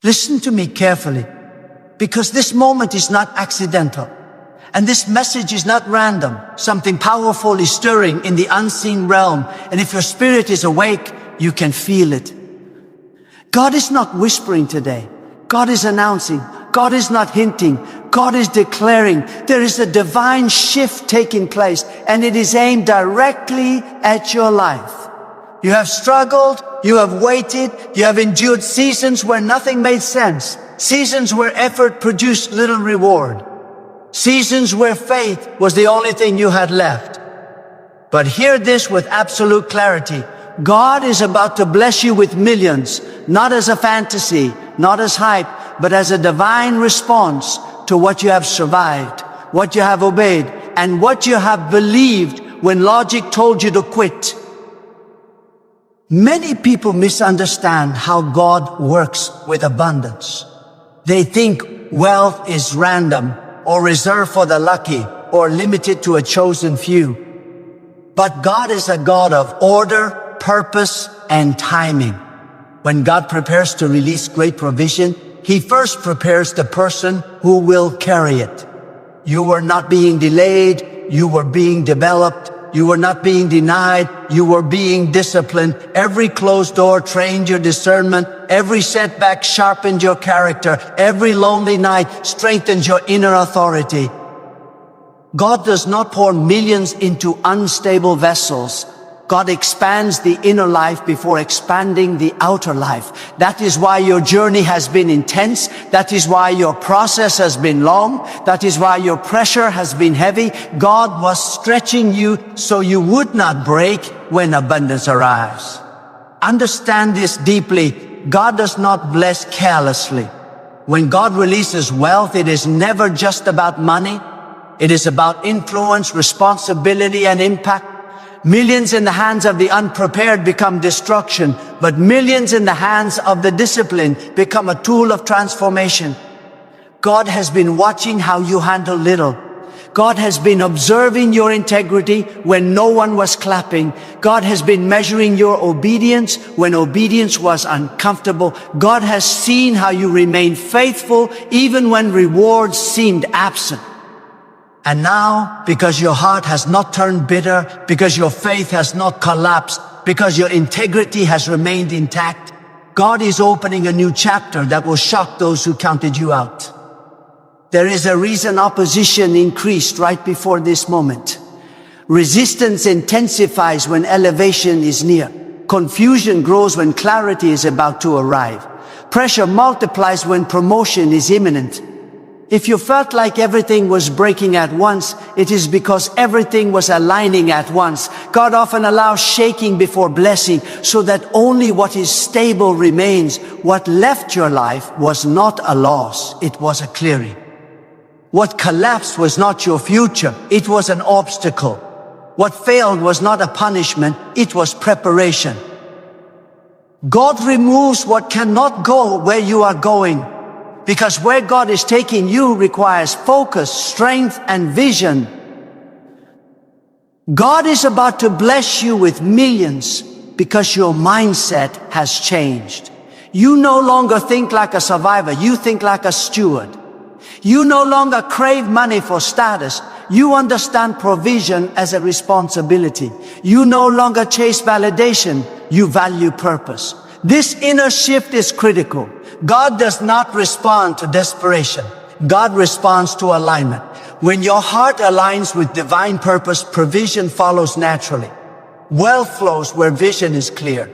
Listen to me carefully, because this moment is not accidental. And this message is not random. Something powerful is stirring in the unseen realm. And if your spirit is awake, you can feel it. God is not whispering today. God is announcing. God is not hinting. God is declaring. There is a divine shift taking place, and it is aimed directly at your life. You have struggled, you have waited, you have endured seasons where nothing made sense, seasons where effort produced little reward, seasons where faith was the only thing you had left. But hear this with absolute clarity. God is about to bless you with millions, not as a fantasy, not as hype, but as a divine response to what you have survived, what you have obeyed, and what you have believed when logic told you to quit. Many people misunderstand how God works with abundance. They think wealth is random or reserved for the lucky or limited to a chosen few. But God is a God of order, purpose, and timing. When God prepares to release great provision, He first prepares the person who will carry it. You were not being delayed, you were being developed. You were not being denied, you were being disciplined. Every closed door trained your discernment. Every setback sharpened your character. Every lonely night strengthened your inner authority. God does not pour millions into unstable vessels. God expands the inner life before expanding the outer life. That is why your journey has been intense. That is why your process has been long. That is why your pressure has been heavy. God was stretching you so you would not break when abundance arrives. Understand this deeply. God does not bless carelessly. When God releases wealth, it is never just about money. It is about influence, responsibility, and impact. Millions in the hands of the unprepared become destruction, but millions in the hands of the disciplined become a tool of transformation. God has been watching how you handle little. God has been observing your integrity when no one was clapping. God has been measuring your obedience when obedience was uncomfortable. God has seen how you remain faithful even when rewards seemed absent. And now, because your heart has not turned bitter, because your faith has not collapsed, because your integrity has remained intact, God is opening a new chapter that will shock those who counted you out. There is a reason opposition increased right before this moment. Resistance intensifies when elevation is near. Confusion grows when clarity is about to arrive. Pressure multiplies when promotion is imminent. If you felt like everything was breaking at once, it is because everything was aligning at once. God often allows shaking before blessing so that only what is stable remains. What left your life was not a loss, it was a clearing. What collapsed was not your future, it was an obstacle. What failed was not a punishment, it was preparation. God removes what cannot go where you are going. Because where God is taking you requires focus, strength, and vision. God is about to bless you with millions because your mindset has changed. You no longer think like a survivor, you think like a steward. You no longer crave money for status. You understand provision as a responsibility. You no longer chase validation, you value purpose. This inner shift is critical. God does not respond to desperation. God responds to alignment. When your heart aligns with divine purpose, provision follows naturally. Wealth flows where vision is clear.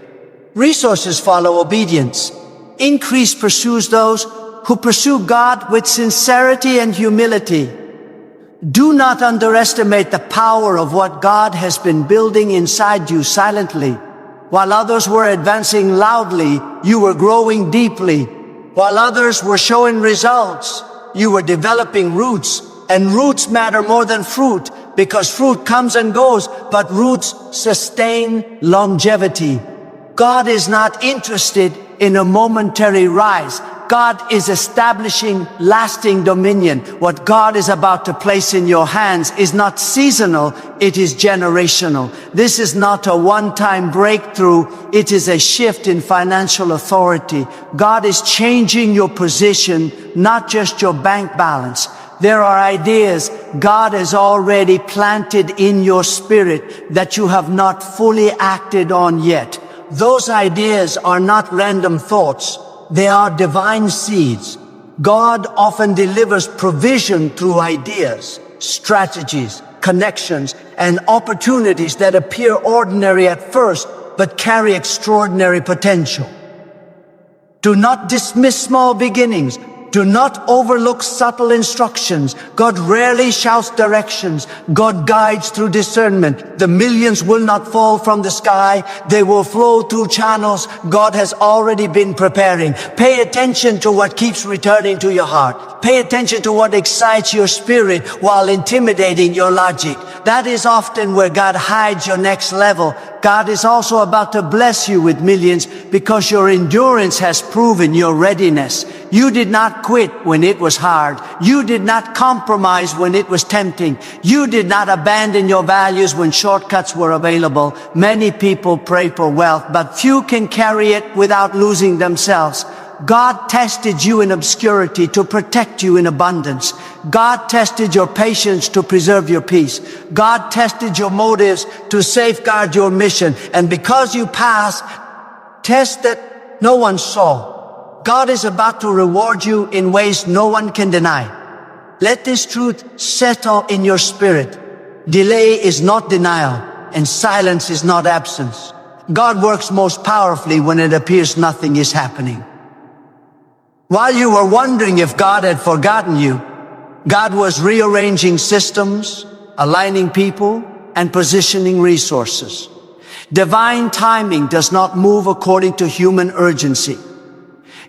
Resources follow obedience. Increase pursues those who pursue God with sincerity and humility. Do not underestimate the power of what God has been building inside you silently. While others were advancing loudly, you were growing deeply. While others were showing results, you were developing roots. And roots matter more than fruit, because fruit comes and goes, but roots sustain longevity. God is not interested in a momentary rise. God is establishing lasting dominion. What God is about to place in your hands is not seasonal, it is generational. This is not a one-time breakthrough, it is a shift in financial authority. God is changing your position, not just your bank balance. There are ideas God has already planted in your spirit that you have not fully acted on yet. Those ideas are not random thoughts. They are divine seeds. God often delivers provision through ideas, strategies, connections, and opportunities that appear ordinary at first, but carry extraordinary potential. Do not dismiss small beginnings. Do not overlook subtle instructions. God rarely shouts directions. God guides through discernment. The millions will not fall from the sky. They will flow through channels God has already been preparing. Pay attention to what keeps returning to your heart. Pay attention to what excites your spirit while intimidating your logic. That is often where God hides your next level. God is also about to bless you with millions because your endurance has proven your readiness. You did not quit when it was hard. You did not compromise when it was tempting. You did not abandon your values when shortcuts were available. Many people pray for wealth, but few can carry it without losing themselves. God tested you in obscurity to protect you in abundance. God tested your patience to preserve your peace. God tested your motives to safeguard your mission. And because you passed tests that no one saw, God is about to reward you in ways no one can deny. Let this truth settle in your spirit. Delay is not denial, and silence is not absence. God works most powerfully when it appears nothing is happening. While you were wondering if God had forgotten you, God was rearranging systems, aligning people, and positioning resources. Divine timing does not move according to human urgency.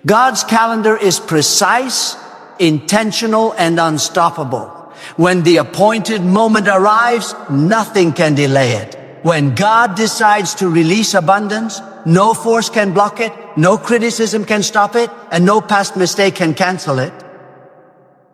God's calendar is precise, intentional, and unstoppable. When the appointed moment arrives, nothing can delay it. When God decides to release abundance, no force can block it, no criticism can stop it, and no past mistake can cancel it.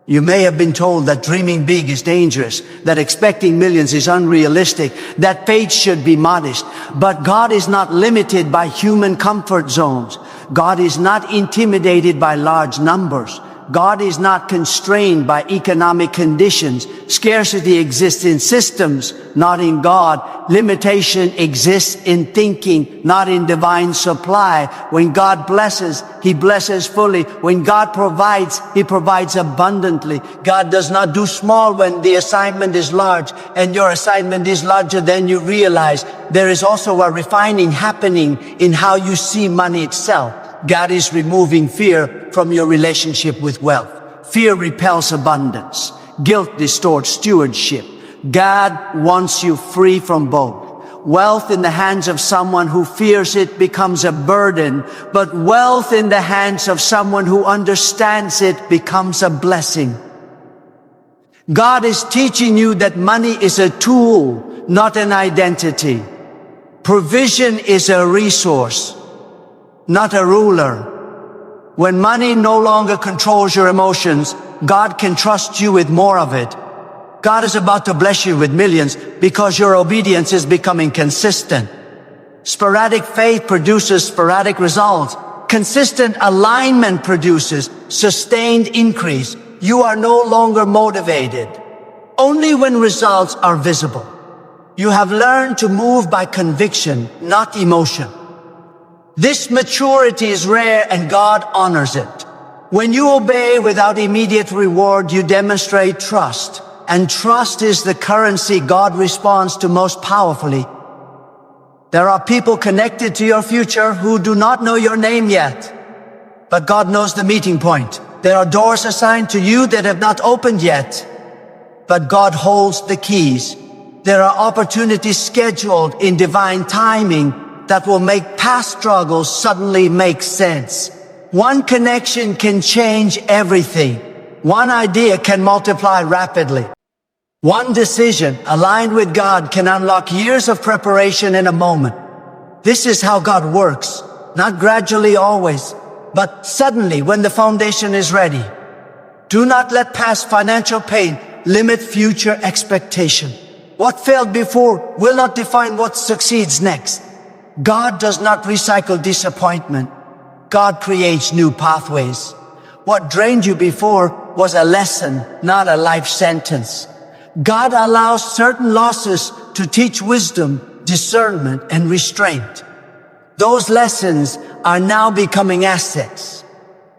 You may have been told that dreaming big is dangerous, that expecting millions is unrealistic, that faith should be modest. But God is not limited by human comfort zones. God is not intimidated by large numbers. God is not constrained by economic conditions. Scarcity exists in systems, not in God. Limitation exists in thinking, not in divine supply. When God blesses, He blesses fully. When God provides, He provides abundantly. God does not do small when the assignment is large, and your assignment is larger than you realize. There is also a refining happening in how you see money itself. God is removing fear from your relationship with wealth. Fear repels abundance. Guilt distorts stewardship. God wants you free from both. Wealth in the hands of someone who fears it becomes a burden, but wealth in the hands of someone who understands it becomes a blessing. God is teaching you that money is a tool, not an identity. Provision is a resource, not a ruler. When money no longer controls your emotions, God can trust you with more of it. God is about to bless you with millions because your obedience is becoming consistent. Sporadic faith produces sporadic results. Consistent alignment produces sustained increase. You are no longer motivated only when results are visible. You have learned to move by conviction, not emotion. This maturity is rare and God honors it. When you obey without immediate reward, you demonstrate trust. And trust is the currency God responds to most powerfully. There are people connected to your future who do not know your name yet, but God knows the meeting point. There are doors assigned to you that have not opened yet, but God holds the keys. There are opportunities scheduled in divine timing that will make past struggles suddenly make sense. One connection can change everything. One idea can multiply rapidly. One decision aligned with God can unlock years of preparation in a moment. This is how God works, not gradually always, but suddenly when the foundation is ready. Do not let past financial pain limit future expectation. What failed before will not define what succeeds next. God does not recycle disappointment. God creates new pathways. What drained you before was a lesson, not a life sentence. God allows certain losses to teach wisdom, discernment, and restraint. Those lessons are now becoming assets.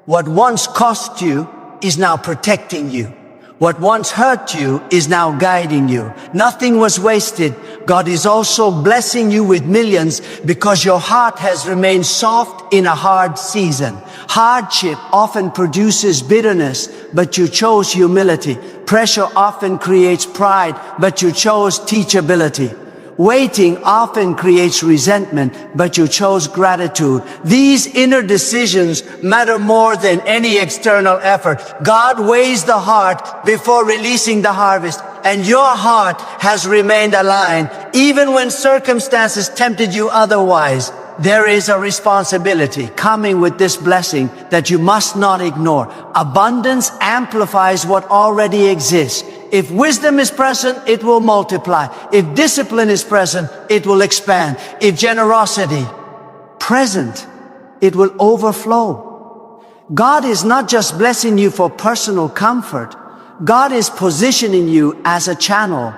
What once cost you is now protecting you. What once hurt you is now guiding you. Nothing was wasted. God is also blessing you with millions because your heart has remained soft in a hard season. Hardship often produces bitterness, but you chose humility. Pressure often creates pride, but you chose teachability. Waiting often creates resentment, but you chose gratitude. These inner decisions matter more than any external effort. God weighs the heart before releasing the harvest, and your heart has remained aligned. Even when circumstances tempted you otherwise, there is a responsibility coming with this blessing that you must not ignore. Abundance amplifies what already exists. If wisdom is present, it will multiply. If discipline is present, it will expand. If generosity present, it will overflow. God is not just blessing you for personal comfort. God is positioning you as a channel.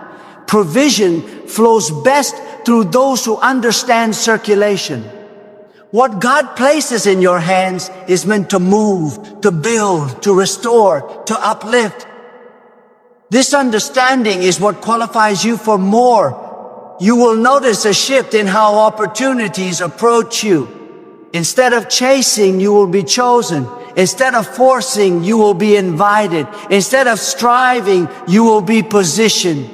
Provision flows best through those who understand circulation. What God places in your hands is meant to move, to build, to restore, to uplift. This understanding is what qualifies you for more. You will notice a shift in how opportunities approach you. Instead of chasing, you will be chosen. Instead of forcing, you will be invited. Instead of striving, you will be positioned.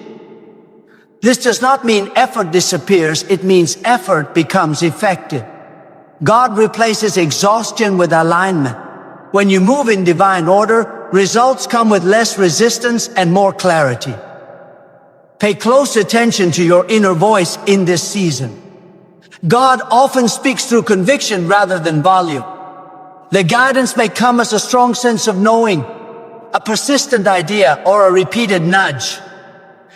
This does not mean effort disappears. It means effort becomes effective. God replaces exhaustion with alignment. When you move in divine order, results come with less resistance and more clarity. Pay close attention to your inner voice in this season. God often speaks through conviction rather than volume. The guidance may come as a strong sense of knowing, a persistent idea, or a repeated nudge.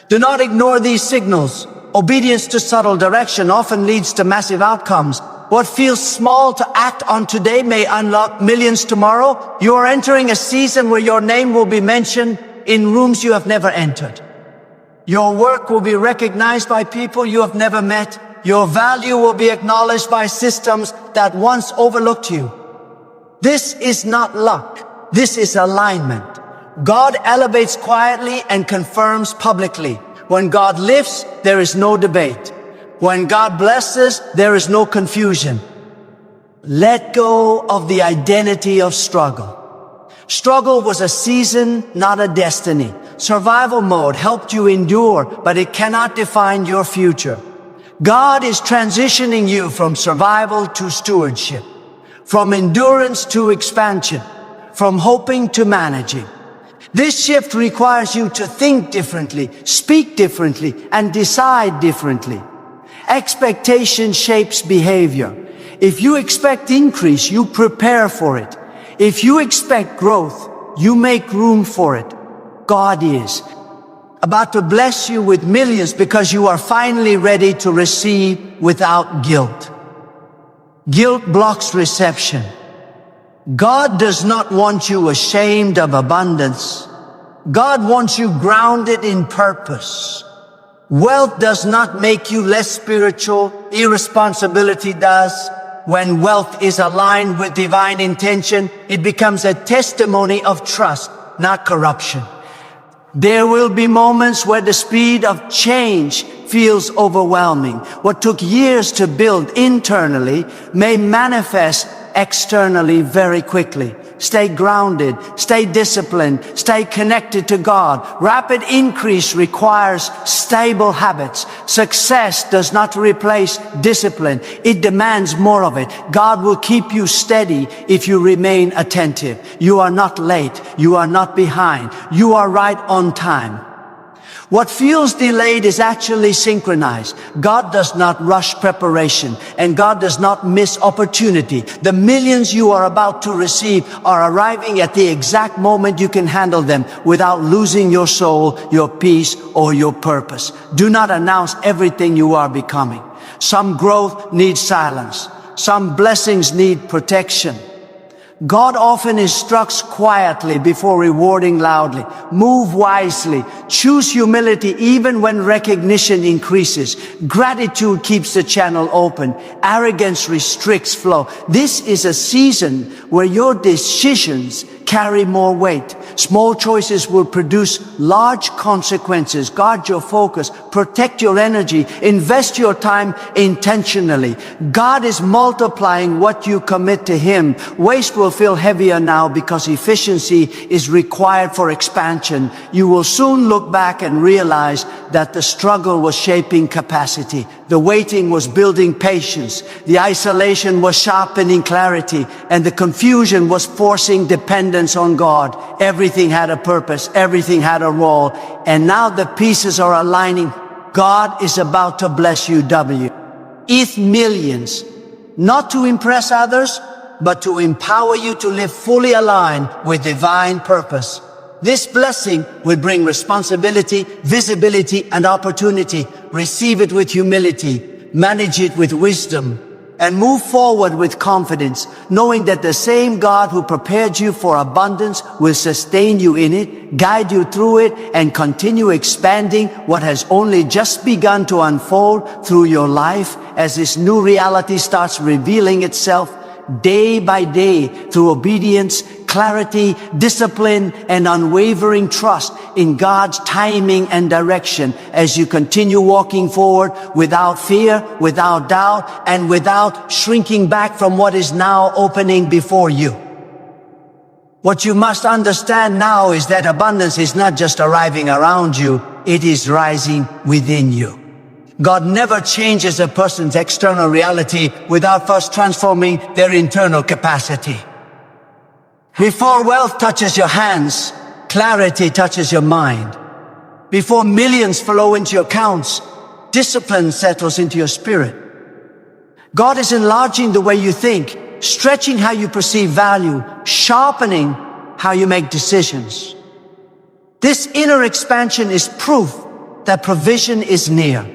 Do not ignore these signals. Obedience to subtle direction often leads to massive outcomes. What feels small to act on today may unlock millions tomorrow. You are entering a season where your name will be mentioned in rooms you have never entered. Your work will be recognized by people you have never met. Your value will be acknowledged by systems that once overlooked you. This is not luck. This is alignment. God elevates quietly and confirms publicly. When God lifts, there is no debate. When God blesses, there is no confusion. Let go of the identity of struggle. Struggle was a season, not a destiny. Survival mode helped you endure, but it cannot define your future. God is transitioning you from survival to stewardship, from endurance to expansion, from hoping to managing. This shift requires you to think differently, speak differently, and decide differently. Expectation shapes behavior. If you expect increase, you prepare for it. If you expect growth, you make room for it. God is about to bless you with millions because you are finally ready to receive without guilt. Guilt blocks reception. God does not want you ashamed of abundance. God wants you grounded in purpose. Wealth does not make you less spiritual. Irresponsibility does. When wealth is aligned with divine intention, it becomes a testimony of trust, not corruption. There will be moments where the speed of change feels overwhelming. What took years to build internally may manifest externally very quickly. Stay grounded, stay disciplined, stay connected to God. Rapid increase requires stable habits. Success does not replace discipline. It demands more of it. God will keep you steady if you remain attentive. You are not late. You are not behind. You are right on time. What feels delayed is actually synchronized. God does not rush preparation, and God does not miss opportunity. The millions you are about to receive are arriving at the exact moment you can handle them without losing your soul, your peace, or your purpose. Do not announce everything you are becoming. Some growth needs silence. Some blessings need protection. God often instructs quietly before rewarding loudly. Move wisely. Choose humility even when recognition increases. Gratitude keeps the channel open. Arrogance restricts flow. This is a season where your decisions carry more weight. Small choices will produce large consequences. Guard your focus. Protect your energy. Invest your time intentionally. God is multiplying what you commit to Him. Waste will feel heavier now because efficiency is required for expansion. You will soon look back and realize that the struggle was shaping capacity. The waiting was building patience. The isolation was sharpening clarity. And the confusion was forcing dependence on God. Everything had a purpose. Everything had a role. And now the pieces are aligning. God is about to bless you, Eat millions, not to impress others, but to empower you to live fully aligned with divine purpose. This blessing will bring responsibility, visibility, and opportunity. Receive it with humility, manage it with wisdom, and move forward with confidence, knowing that the same God who prepared you for abundance will sustain you in it, guide you through it, and continue expanding what has only just begun to unfold through your life as this new reality starts revealing itself day by day through obedience, clarity, discipline, and unwavering trust in God's timing and direction as you continue walking forward without fear, without doubt, and without shrinking back from what is now opening before you. What you must understand now is that abundance is not just arriving around you, it is rising within you. God never changes a person's external reality without first transforming their internal capacity. Before wealth touches your hands, clarity touches your mind. Before millions flow into your accounts, discipline settles into your spirit. God is enlarging the way you think, stretching how you perceive value, sharpening how you make decisions. This inner expansion is proof that provision is near.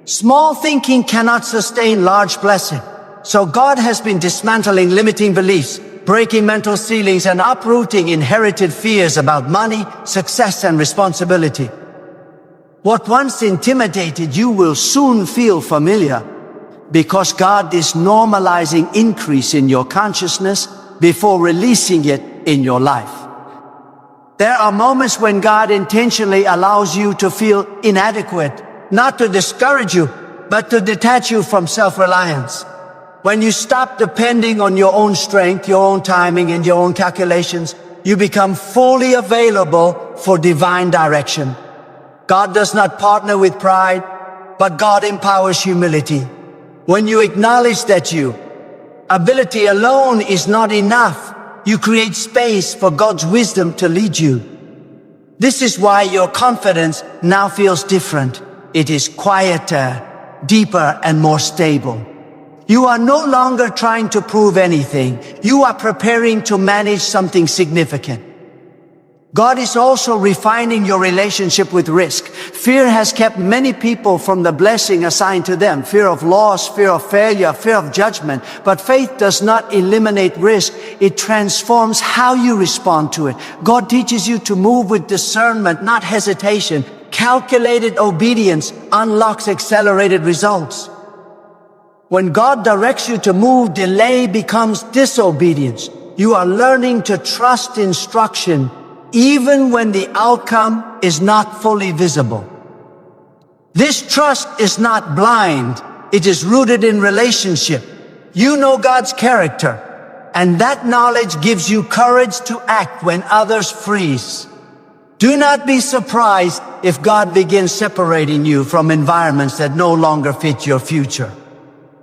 Small thinking cannot sustain large blessing. So God has been dismantling limiting beliefs, breaking mental ceilings, and uprooting inherited fears about money, success, and responsibility. What once intimidated you will soon feel familiar because God is normalizing increase in your consciousness before releasing it in your life. There are moments when God intentionally allows you to feel inadequate, not to discourage you, but to detach you from self-reliance. When you stop depending on your own strength, your own timing, and your own calculations, you become fully available for divine direction. God does not partner with pride, but God empowers humility. When you acknowledge that your ability alone is not enough, you create space for God's wisdom to lead you. This is why your confidence now feels different. It is quieter, deeper, and more stable. You are no longer trying to prove anything. You are preparing to manage something significant. God is also refining your relationship with risk. Fear has kept many people from the blessing assigned to them. Fear of loss, fear of failure, fear of judgment. But faith does not eliminate risk. It transforms how you respond to it. God teaches you to move with discernment, not hesitation. Calculated obedience unlocks accelerated results. When God directs you to move, delay becomes disobedience. You are learning to trust instruction even when the outcome is not fully visible. This trust is not blind. It is rooted in relationship. You know God's character, and that knowledge gives you courage to act when others freeze. Do not be surprised if God begins separating you from environments that no longer fit your future.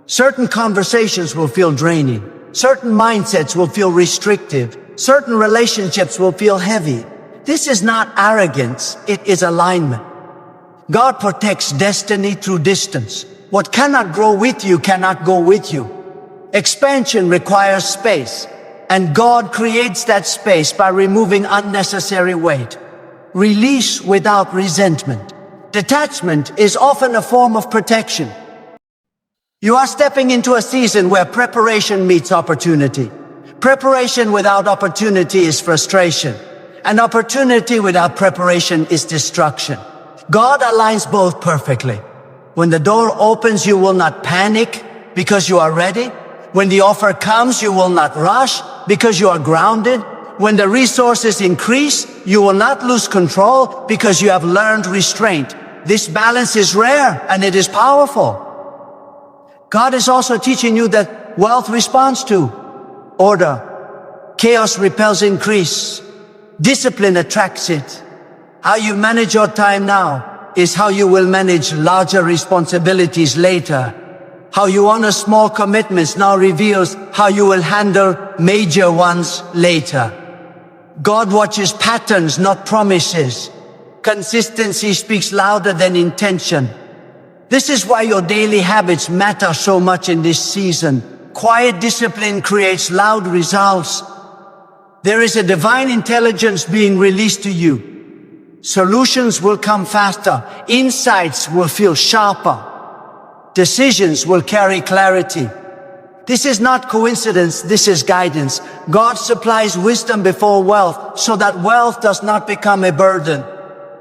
Certain conversations will feel draining. Certain mindsets will feel restrictive. Certain relationships will feel heavy. This is not arrogance, it is alignment. God protects destiny through distance. What cannot grow with you cannot go with you. Expansion requires space, and God creates that space by removing unnecessary weight. Release without resentment. Detachment is often a form of protection. You are stepping into a season where preparation meets opportunity. Preparation without opportunity is frustration, and opportunity without preparation is destruction. God aligns both perfectly. When the door opens, you will not panic because you are ready. When the offer comes, you will not rush because you are grounded. When the resources increase, you will not lose control because you have learned restraint. This balance is rare and it is powerful. God is also teaching you that wealth responds to order. Chaos repels increase. Discipline attracts it. How you manage your time now is how you will manage larger responsibilities later. How you honor small commitments now reveals how you will handle major ones later. God watches patterns, not promises. Consistency speaks louder than intention. This is why your daily habits matter so much in this season. Quiet discipline creates loud results. There is a divine intelligence being released to you. Solutions will come faster. Insights will feel sharper. Decisions will carry clarity. This is not coincidence, this is guidance. God supplies wisdom before wealth so that wealth does not become a burden.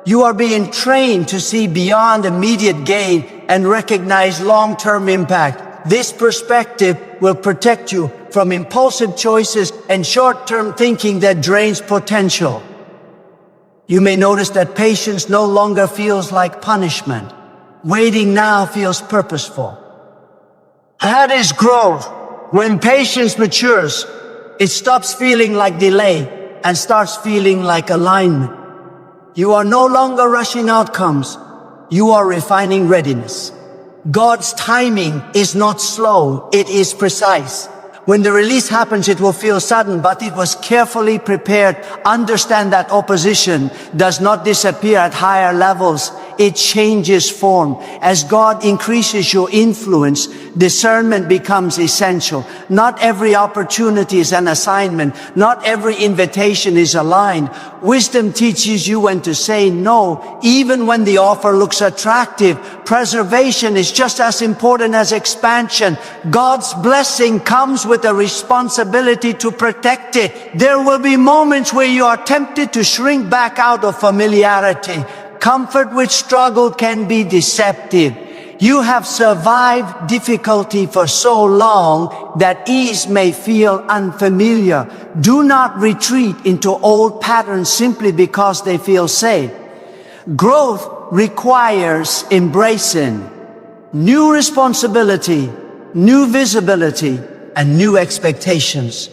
You are being trained to see beyond immediate gain and recognize long-term impact. This perspective will protect you from impulsive choices and short-term thinking that drains potential. You may notice that patience no longer feels like punishment. Waiting now feels purposeful. That is growth. When patience matures, it stops feeling like delay and starts feeling like alignment. You are no longer rushing outcomes. You are refining readiness. God's timing is not slow, it is precise. When the release happens, it will feel sudden, but it was carefully prepared. Understand that opposition does not disappear at higher levels. It changes form. As God increases your influence, discernment becomes essential. Not every opportunity is an assignment. Not every invitation is aligned. Wisdom teaches you when to say no, even when the offer looks attractive. Preservation is just as important as expansion. God's blessing comes with a responsibility to protect it. There will be moments where you are tempted to shrink back out of familiarity. Comfort with struggle can be deceptive. You have survived difficulty for so long that ease may feel unfamiliar. Do not retreat into old patterns simply because they feel safe. Growth requires embracing new responsibility, new visibility, and new expectations.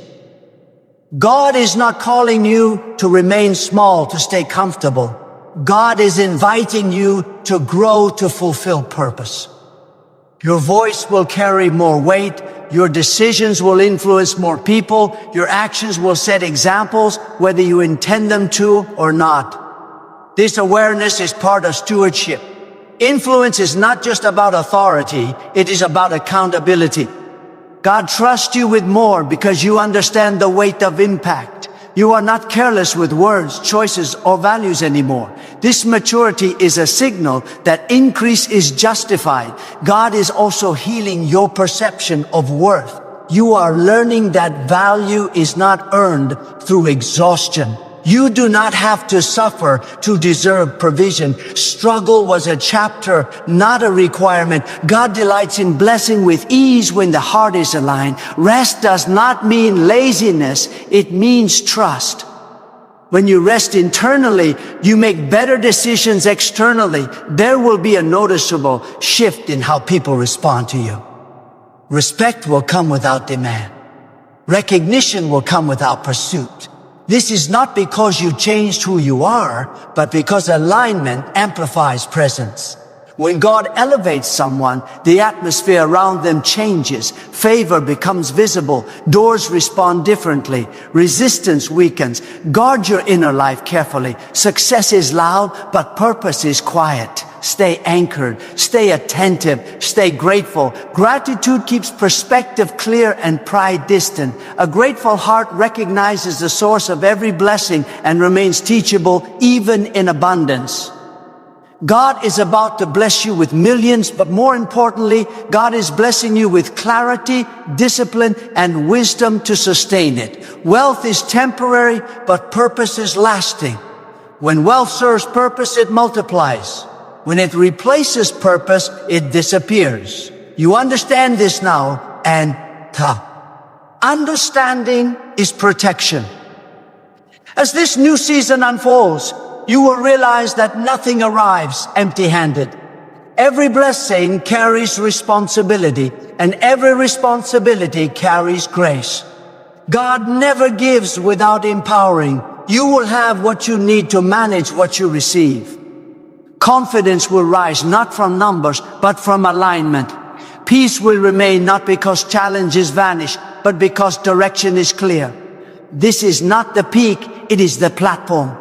God is not calling you to remain small, to stay comfortable. God is inviting you to grow, to fulfill purpose. Your voice will carry more weight. Your decisions will influence more people. Your actions will set examples, whether you intend them to or not. This awareness is part of stewardship. Influence is not just about authority, it is about accountability. God trusts you with more because you understand the weight of impact. You are not careless with words, choices, or values anymore. This maturity is a signal that increase is justified. God is also healing your perception of worth. You are learning that value is not earned through exhaustion. You do not have to suffer to deserve provision. Struggle was a chapter, not a requirement. God delights in blessing with ease when the heart is aligned. Rest does not mean laziness, it means trust. When you rest internally, you make better decisions externally. There will be a noticeable shift in how people respond to you. Respect will come without demand. Recognition will come without pursuit. This is not because you changed who you are, but because alignment amplifies presence. When God elevates someone, the atmosphere around them changes. Favor becomes visible. Doors respond differently. Resistance weakens. Guard your inner life carefully. Success is loud, but purpose is quiet. Stay anchored. Stay attentive. Stay grateful. Gratitude keeps perspective clear and pride distant. A grateful heart recognizes the source of every blessing and remains teachable even in abundance. God is about to bless you with millions, but more importantly, God is blessing you with clarity, discipline, and wisdom to sustain it. Wealth is temporary, but purpose is lasting. When wealth serves purpose, it multiplies. When it replaces purpose, it disappears. You understand this now, and understanding is protection. As this new season unfolds, you will realize that nothing arrives empty-handed. Every blessing carries responsibility, and every responsibility carries grace. God never gives without empowering. You will have what you need to manage what you receive. Confidence will rise not from numbers, but from alignment. Peace will remain not because challenges vanish, but because direction is clear. This is not the peak, it is the platform.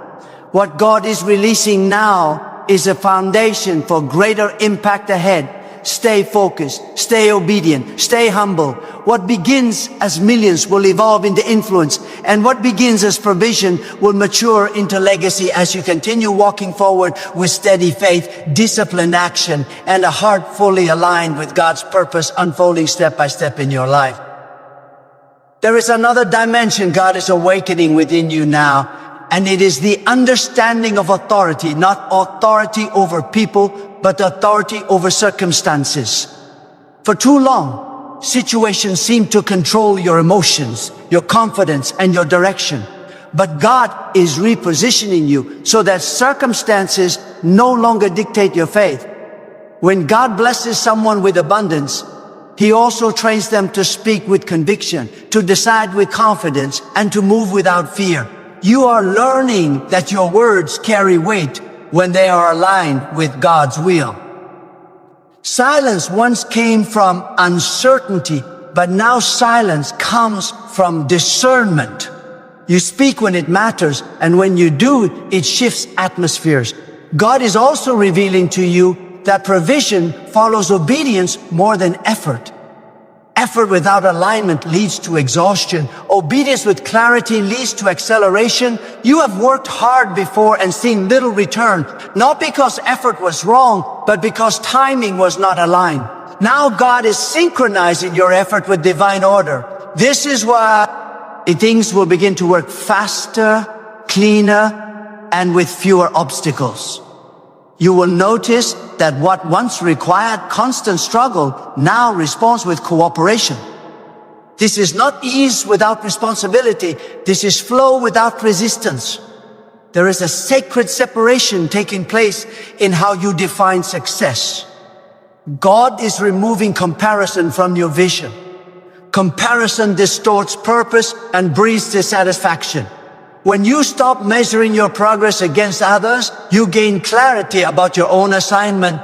What God is releasing now is a foundation for greater impact ahead. Stay focused, stay obedient, stay humble. What begins as millions will evolve into influence, and what begins as provision will mature into legacy as you continue walking forward with steady faith, disciplined action, and a heart fully aligned with God's purpose unfolding step by step in your life. There is another dimension God is awakening within you now. And it is the understanding of authority, not authority over people, but authority over circumstances. For too long, situations seem to control your emotions, your confidence, and your direction. But God is repositioning you so that circumstances no longer dictate your faith. When God blesses someone with abundance, He also trains them to speak with conviction, to decide with confidence, and to move without fear. You are learning that your words carry weight when they are aligned with God's will. Silence once came from uncertainty, but now silence comes from discernment. You speak when it matters, and when you do, it shifts atmospheres. God is also revealing to you that provision follows obedience more than effort. Effort without alignment leads to exhaustion. Obedience with clarity leads to acceleration. You have worked hard before and seen little return, not because effort was wrong, but because timing was not aligned. Now God is synchronizing your effort with divine order. This is why things will begin to work faster, cleaner, and with fewer obstacles. You will notice that what once required constant struggle now responds with cooperation. This is not ease without responsibility. This is flow without resistance. There is a sacred separation taking place in how you define success. God is removing comparison from your vision. Comparison distorts purpose and breeds dissatisfaction. When you stop measuring your progress against others, you gain clarity about your own assignment.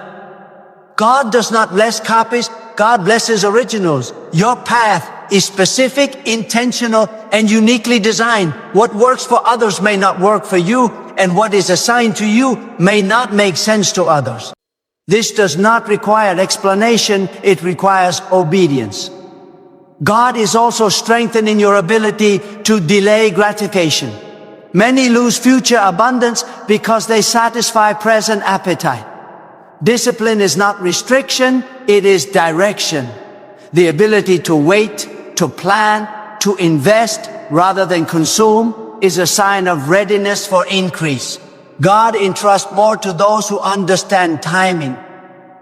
God does not bless copies, God blesses originals. Your path is specific, intentional, and uniquely designed. What works for others may not work for you, and what is assigned to you may not make sense to others. This does not require explanation, it requires obedience. God is also strengthening your ability to delay gratification. Many lose future abundance because they satisfy present appetite. Discipline is not restriction, it is direction. The ability to wait, to plan, to invest rather than consume is a sign of readiness for increase. God entrusts more to those who understand timing.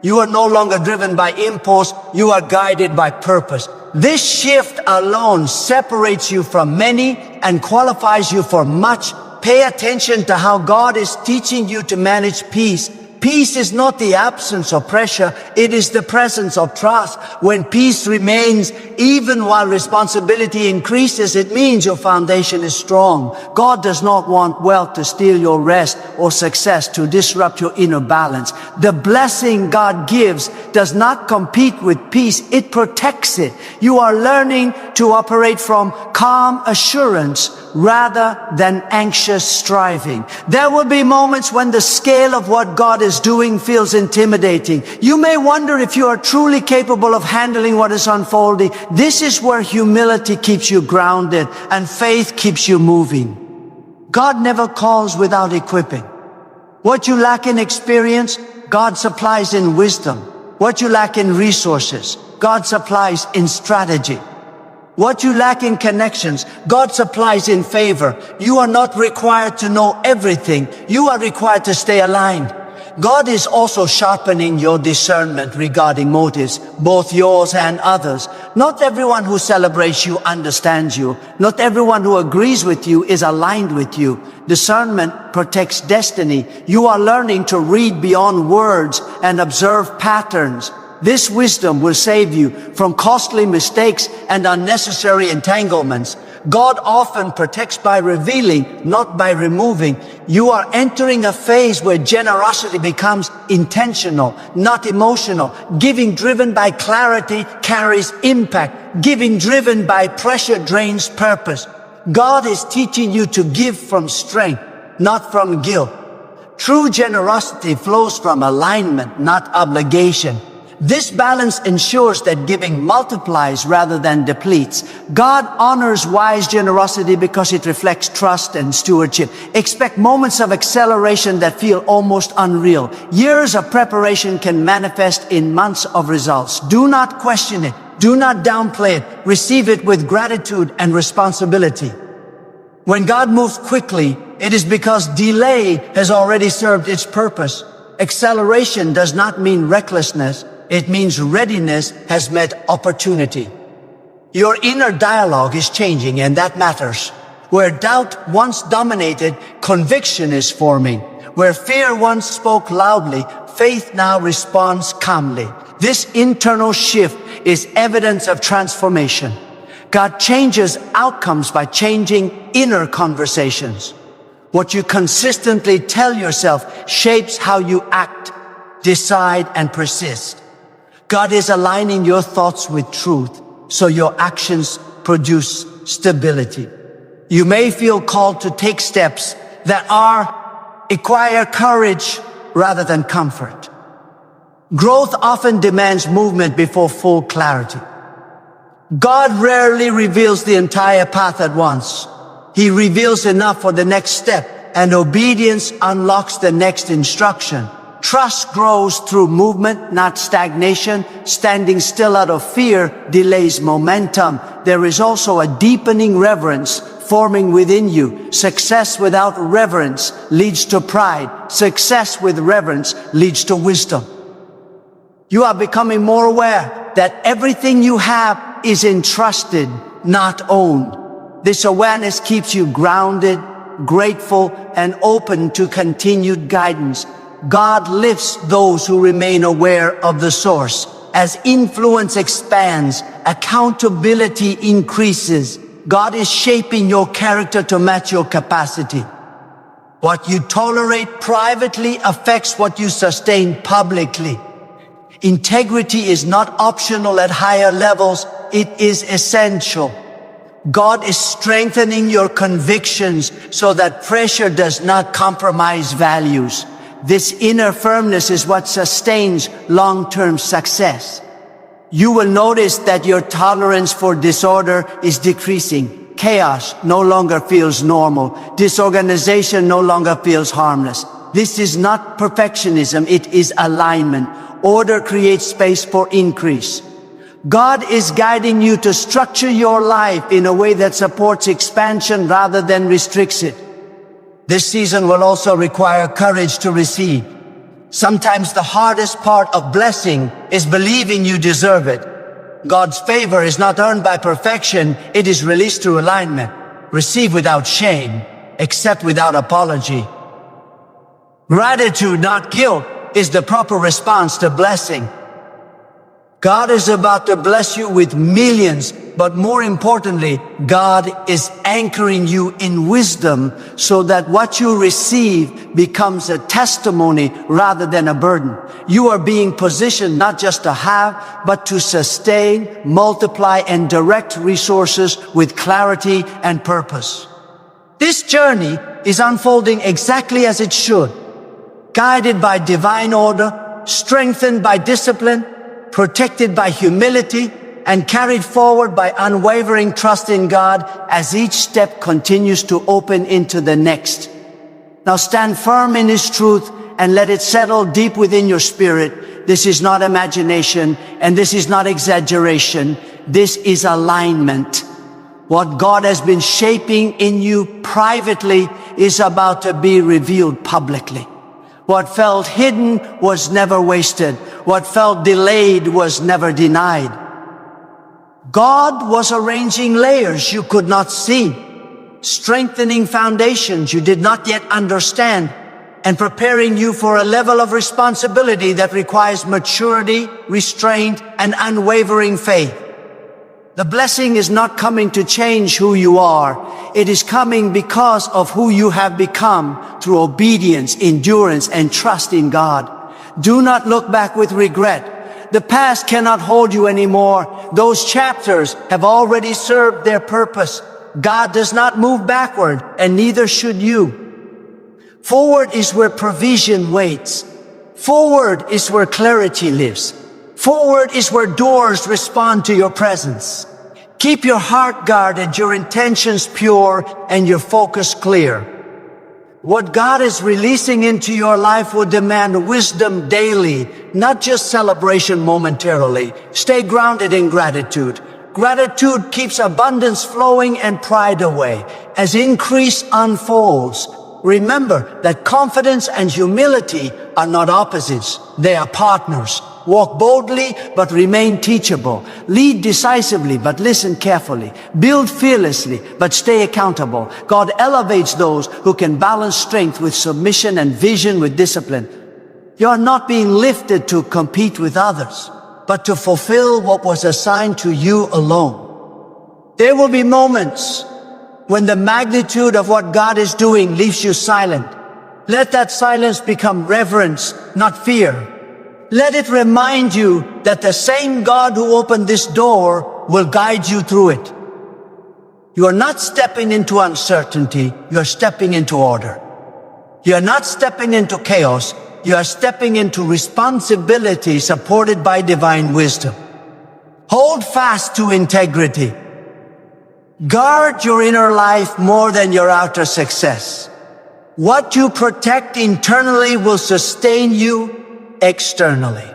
You are no longer driven by impulse, you are guided by purpose. This shift alone separates you from many and qualifies you for much. Pay attention to how God is teaching you to manage peace, Peace is not the absence of pressure, it is the presence of trust. When peace remains, even while responsibility increases, it means your foundation is strong. God does not want wealth to steal your rest or success to disrupt your inner balance. The blessing God gives does not compete with peace, it protects it. You are learning to operate from calm assurance rather than anxious striving. There will be moments when the scale of what God is doing feels intimidating. You may wonder if you are truly capable of handling what is unfolding. This is where humility keeps you grounded and faith keeps you moving. God never calls without equipping. What you lack in experience, God supplies in wisdom. What you lack in resources, God supplies in strategy. What you lack in connections, God supplies in favor. You are not required to know everything. You are required to stay aligned. God is also sharpening your discernment regarding motives, both yours and others. Not everyone who celebrates you understands you. Not everyone who agrees with you is aligned with you. Discernment protects destiny. You are learning to read beyond words and observe patterns. This wisdom will save you from costly mistakes and unnecessary entanglements. God often protects by revealing, not by removing. You are entering a phase where generosity becomes intentional, not emotional. Giving driven by clarity carries impact. Giving driven by pressure drains purpose. God is teaching you to give from strength, not from guilt. True generosity flows from alignment, not obligation. This balance ensures that giving multiplies rather than depletes. God honors wise generosity because it reflects trust and stewardship. Expect moments of acceleration that feel almost unreal. Years of preparation can manifest in months of results. Do not question it. Do not downplay it. Receive it with gratitude and responsibility. When God moves quickly, it is because delay has already served its purpose. Acceleration does not mean recklessness. It means readiness has met opportunity. Your inner dialogue is changing, and that matters. Where doubt once dominated, conviction is forming. Where fear once spoke loudly, faith now responds calmly. This internal shift is evidence of transformation. God changes outcomes by changing inner conversations. What you consistently tell yourself shapes how you act, decide, and persist. God is aligning your thoughts with truth, so your actions produce stability. You may feel called to take steps that require courage rather than comfort. Growth often demands movement before full clarity. God rarely reveals the entire path at once. He reveals enough for the next step, and obedience unlocks the next instruction. Trust grows through movement, not stagnation. Standing still out of fear delays momentum. There is also a deepening reverence forming within you. Success without reverence leads to pride. Success with reverence leads to wisdom. You are becoming more aware that everything you have is entrusted, not owned. This awareness keeps you grounded, grateful, and open to continued guidance. God lifts those who remain aware of the source. As influence expands, accountability increases. God is shaping your character to match your capacity. What you tolerate privately affects what you sustain publicly. Integrity is not optional at higher levels, it is essential. God is strengthening your convictions so that pressure does not compromise values. This inner firmness is what sustains long-term success. You will notice that your tolerance for disorder is decreasing. Chaos no longer feels normal. Disorganization no longer feels harmless. This is not perfectionism, it is alignment. Order creates space for increase. God is guiding you to structure your life in a way that supports expansion rather than restricts it. This season will also require courage to receive. Sometimes the hardest part of blessing is believing you deserve it. God's favor is not earned by perfection, it is released through alignment. Receive without shame, accept without apology. Gratitude, not guilt, is the proper response to blessing. God is about to bless you with millions, but more importantly, God is anchoring you in wisdom so that what you receive becomes a testimony rather than a burden. You are being positioned not just to have, but to sustain, multiply, and direct resources with clarity and purpose. This journey is unfolding exactly as it should, guided by divine order, strengthened by discipline, protected by humility, and carried forward by unwavering trust in God as each step continues to open into the next. Now stand firm in His truth and let it settle deep within your spirit. This is not imagination, and this is not exaggeration. This is alignment. What God has been shaping in you privately is about to be revealed publicly. What felt hidden was never wasted. What felt delayed was never denied. God was arranging layers you could not see, strengthening foundations you did not yet understand, and preparing you for a level of responsibility that requires maturity, restraint, and unwavering faith. The blessing is not coming to change who you are. It is coming because of who you have become through obedience, endurance, and trust in God. Do not look back with regret. The past cannot hold you anymore. Those chapters have already served their purpose. God does not move backward, and neither should you. Forward is where provision waits. Forward is where clarity lives. Forward is where doors respond to your presence. Keep your heart guarded, your intentions pure, and your focus clear. What God is releasing into your life will demand wisdom daily, not just celebration momentarily. Stay grounded in gratitude. Gratitude keeps abundance flowing and pride away. As increase unfolds, remember that confidence and humility are not opposites. They are partners. Walk boldly, but remain teachable. Lead decisively, but listen carefully. Build fearlessly, but stay accountable. God elevates those who can balance strength with submission and vision with discipline. You are not being lifted to compete with others, but to fulfill what was assigned to you alone. There will be moments when the magnitude of what God is doing leaves you silent. Let that silence become reverence, not fear. Let it remind you that the same God who opened this door will guide you through it. You are not stepping into uncertainty, you are stepping into order. You are not stepping into chaos, you are stepping into responsibility supported by divine wisdom. Hold fast to integrity. Guard your inner life more than your outer success. What you protect internally will sustain you externally.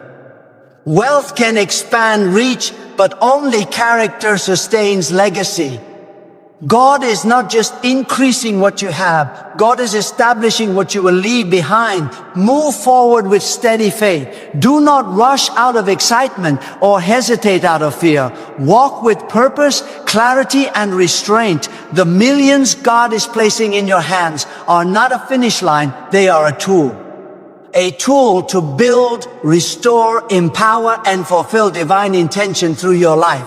Wealth can expand reach, but only character sustains legacy. God is not just increasing what you have. God is establishing what you will leave behind. Move forward with steady faith. Do not rush out of excitement or hesitate out of fear. Walk with purpose, clarity, and restraint. The millions God is placing in your hands are not a finish line. They are a tool. A tool to build, restore, empower, and fulfill divine intention through your life.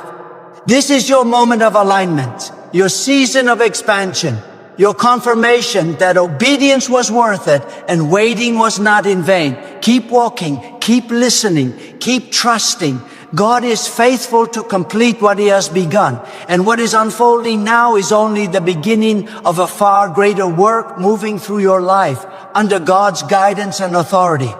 This is your moment of alignment, your season of expansion, your confirmation that obedience was worth it and waiting was not in vain. Keep walking, keep listening, keep trusting. God is faithful to complete what He has begun. And what is unfolding now is only the beginning of a far greater work moving through your life under God's guidance and authority.